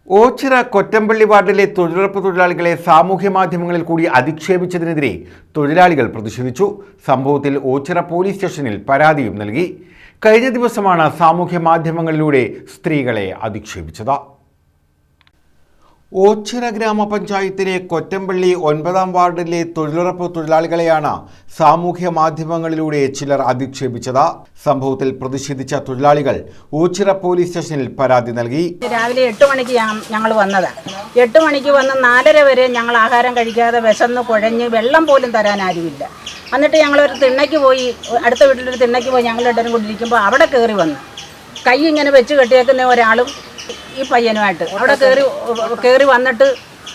ഓച്ചിറ കൊറ്റമ്പള്ളി വാർഡിലെ തൊഴിലുറപ്പ് തൊഴിലാളികളെ സാമൂഹ്യ മാധ്യമങ്ങളിൽ കൂടി അധിക്ഷേപിച്ചതിനെതിരെ തൊഴിലാളികൾ പ്രതിഷേധിച്ചു. സംഭവത്തിൽ ഓച്ചിറ പോലീസ് സ്റ്റേഷനിൽ പരാതിയും നൽകി. കഴിഞ്ഞ ദിവസമാണ് സാമൂഹ്യ മാധ്യമങ്ങളിലൂടെ സ്ത്രീകളെ അധിക്ഷേപിച്ചത്. ഓച്ചിറ ഗ്രാമപഞ്ചായത്തിലെ കൊറ്റമ്പള്ളി 9-ാം വാർഡിലെ തൊഴിലുറപ്പ് തൊഴിലാളികളെയാണ് സാമൂഹ്യ മാധ്യമങ്ങളിലൂടെ ചിലർ അധിക്ഷേപിച്ചത്. സംഭവത്തിൽ പ്രതിഷേധിച്ച തൊഴിലാളികൾ ഓച്ചിറ പോലീസ് സ്റ്റേഷനിൽ പരാതി നൽകി. രാവിലെ 8 മണിക്ക് ഞങ്ങൾ വന്നതാണ്. 8 മണിക്ക് വന്ന് 4:30 വരെ ഞങ്ങൾ ആഹാരം കഴിക്കാതെ വിശന്ന് കുഴഞ്ഞ് വെള്ളം പോലും തരാൻ ആരുമില്ല. എന്നിട്ട് ഞങ്ങളൊരു തിണ്ണയ്ക്ക് പോയി, അടുത്ത വീട്ടിലൊരു തിണ്ണയ്ക്ക് പോയി ഞങ്ങൾ രണ്ടും കൊണ്ടിരിക്കുമ്പോൾ അവിടെ കയറി വന്നു. കൈ ഇങ്ങനെ വെച്ച് കെട്ടിയേക്കുന്ന ഒരാളും ഈ പയ്യനുമായിട്ട് അവിടെ കയറി വന്നിട്ട്,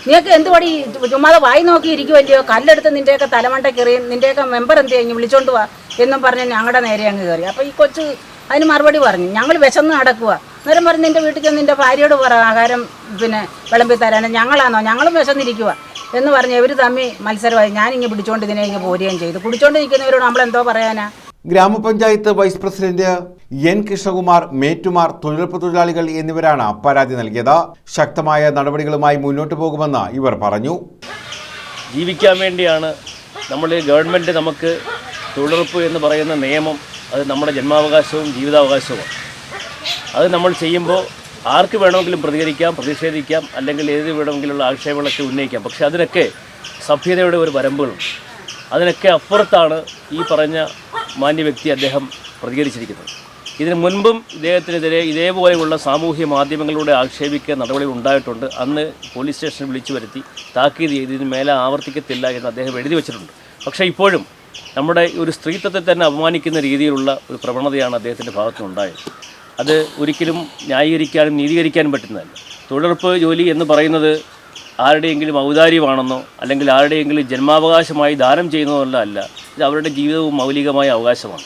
നീക്ക് എന്തുപടി ചുമ്മാതെ വായി നോക്കി ഇരിക്കുമല്ലയോ, കല്ലെടുത്ത് നിൻ്റെയൊക്കെ തലമണ്ട കയറിയും നിൻ്റെയൊക്കെ മെമ്പർ എന്ത് കഴിഞ്ഞ് വിളിച്ചോണ്ട് പോവാ എന്നും പറഞ്ഞ് ഞങ്ങളുടെ നേരെ അങ്ങ് കയറി. അപ്പോൾ ഈ കൊച്ചു അതിന് മറുപടി പറഞ്ഞു, ഞങ്ങൾ വിശന്ന് നടക്കുക. അന്നേരം പറഞ്ഞ് നിൻ്റെ വീട്ടിൽ ചെന്ന് നിൻ്റെ ഭാര്യയോട് പറ ആഹാരം വിളമ്പി തരാൻ. ഞങ്ങളാണോ, ഞങ്ങളും വിശന്നിരിക്കുക എന്ന് പറഞ്ഞ് ഇവർ തമ്മിൽ മത്സരമായി. ഞാനിങ്ങ് പിടിച്ചോണ്ട് ഇതിനെ ഇങ്ങനെ പോരുകയും ചെയ്തു. കുടിച്ചോണ്ട് നിൽക്കുന്നവരോട് നമ്മളെന്തോ പറയാനാ. ഗ്രാമപഞ്ചായത്ത് വൈസ് പ്രസിഡന്റ് എൻ കൃഷ്ണകുമാർ, മേറ്റുമാർ, തൊഴിലുറപ്പ് തൊഴിലാളികൾ എന്നിവരാണ് പരാതി നൽകിയത്. ശക്തമായ നടപടികളുമായി മുന്നോട്ട് പോകുമെന്ന് ഇവർ പറഞ്ഞു. ജീവിക്കാൻ വേണ്ടിയാണ് ഗവൺമെൻറ് നമുക്ക് തൊഴിലുറപ്പ് എന്ന് പറയുന്ന നിയമം, അത് നമ്മുടെ ജന്മാവകാശവും ജീവിതാവകാശവുമാണ്. അത് നമ്മൾ ചെയ്യുമ്പോൾ ആർക്ക് വേണമെങ്കിലും പ്രതികരിക്കാം, പ്രതിഷേധിക്കാം, അല്ലെങ്കിൽ ഏത് വേണമെങ്കിലുള്ള ആക്ഷേപങ്ങളൊക്കെ ഉന്നയിക്കാം. പക്ഷേ അതിനൊക്കെ സഭ്യതയുടെ ഒരു വരമ്പുകളുണ്ട്. അതിനൊക്കെ അപ്പുറത്താണ് ഈ പറഞ്ഞ മാന്യ വ്യക്തി അദ്ദേഹം പ്രതികരിച്ചിരിക്കുന്നത്. ഇതിനു മുൻപും ഇദ്ദേഹത്തിനെതിരെ ഇതേപോലെയുള്ള സാമൂഹ്യ മാധ്യമങ്ങളിലൂടെ ആക്ഷേപിക്കുക നടപടികൾ ഉണ്ടായിട്ടുണ്ട്. അന്ന് പോലീസ് സ്റ്റേഷനിൽ വിളിച്ചു വരുത്തി താക്കീത് ചെയ്ത് ഇതിന് മേലെ ആവർത്തിക്കത്തില്ല എന്ന് അദ്ദേഹം എഴുതി വച്ചിട്ടുണ്ട്. പക്ഷേ ഇപ്പോഴും നമ്മുടെ ഒരു സ്ത്രീത്വത്തെ തന്നെ അപമാനിക്കുന്ന രീതിയിലുള്ള ഒരു പ്രവണതയാണ് അദ്ദേഹത്തിൻ്റെ ഭാഗത്തുനിന്നുണ്ടായത്. അത് ഒരിക്കലും ന്യായീകരിക്കാനും നീതീകരിക്കാനും പറ്റുന്നതല്ല. തൊഴിലുറപ്പ് ജോലി എന്ന് പറയുന്നത് ആരുടെയെങ്കിലും ഔദാര്യമാണെന്നോ അല്ലെങ്കിൽ ആരുടെയെങ്കിലും ജന്മാവകാശമായി ദാനം ചെയ്യുന്നതല്ല അല്ല. ഇത് അവരുടെ ജീവിതവും മൗലികമായ അവകാശമാണ്.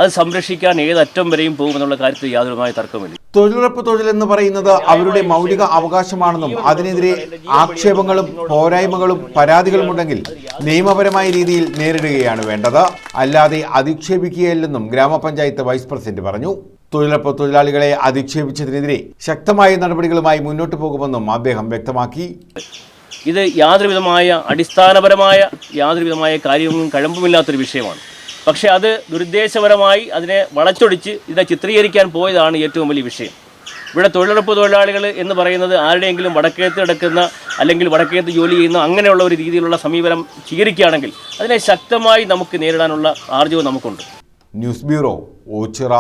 അത് സംരക്ഷിക്കാൻ ഏതറ്റം വരെയും പോകുമെന്നുള്ള കാര്യത്തിൽ യാതൊരുമായ തർക്കമില്ല. തൊഴിലുറപ്പ് തൊഴിലെന്ന് പറയുന്നത് അവരുടെ മൗലിക അവകാശമാണെന്നും അതിനെതിരെ ആക്ഷേപങ്ങളും പോരായ്മകളും പരാതികളും ഉണ്ടെങ്കിൽ നിയമപരമായ രീതിയിൽ നേരിടുകയാണ് വേണ്ടത്, അല്ലാതെ അധിക്ഷേപിക്കുകയല്ലെന്നും ഗ്രാമപഞ്ചായത്ത് വൈസ് പ്രസിഡന്റ് പറഞ്ഞു. തൊഴിലുറപ്പ് തൊഴിലാളികളെ അധിക്ഷേപിച്ചതിനെതിരെ ശക്തമായ നടപടികളുമായി മുന്നോട്ട് പോകുമെന്നും അദ്ദേഹം വ്യക്തമാക്കി. ഇത് യാതൊരുവിധമായ കാര്യവും കഴമ്പുമില്ലാത്തൊരു വിഷയമാണ്. പക്ഷേ അത് ദുരുദ്ദേശപരമായി അതിനെ വളച്ചൊടിച്ച് ഇതിനെ ചിത്രീകരിക്കാൻ പോയതാണ് ഏറ്റവും വലിയ വിഷയം. ഇവിടെ തൊഴിലുറപ്പ് തൊഴിലാളികൾ എന്ന് പറയുന്നത് ആരുടെയെങ്കിലും വടക്കേത്ത് കിടക്കുന്ന അല്ലെങ്കിൽ വടക്കേത്ത് ജോലി ചെയ്യുന്ന അങ്ങനെയുള്ള ഒരു രീതിയിലുള്ള സമീപനം സ്വീകരിക്കുകയാണെങ്കിൽ അതിനെ ശക്തമായി നമുക്ക് നേരിടാനുള്ള ആർജവം നമുക്കുണ്ട്. News bureau, Ochira.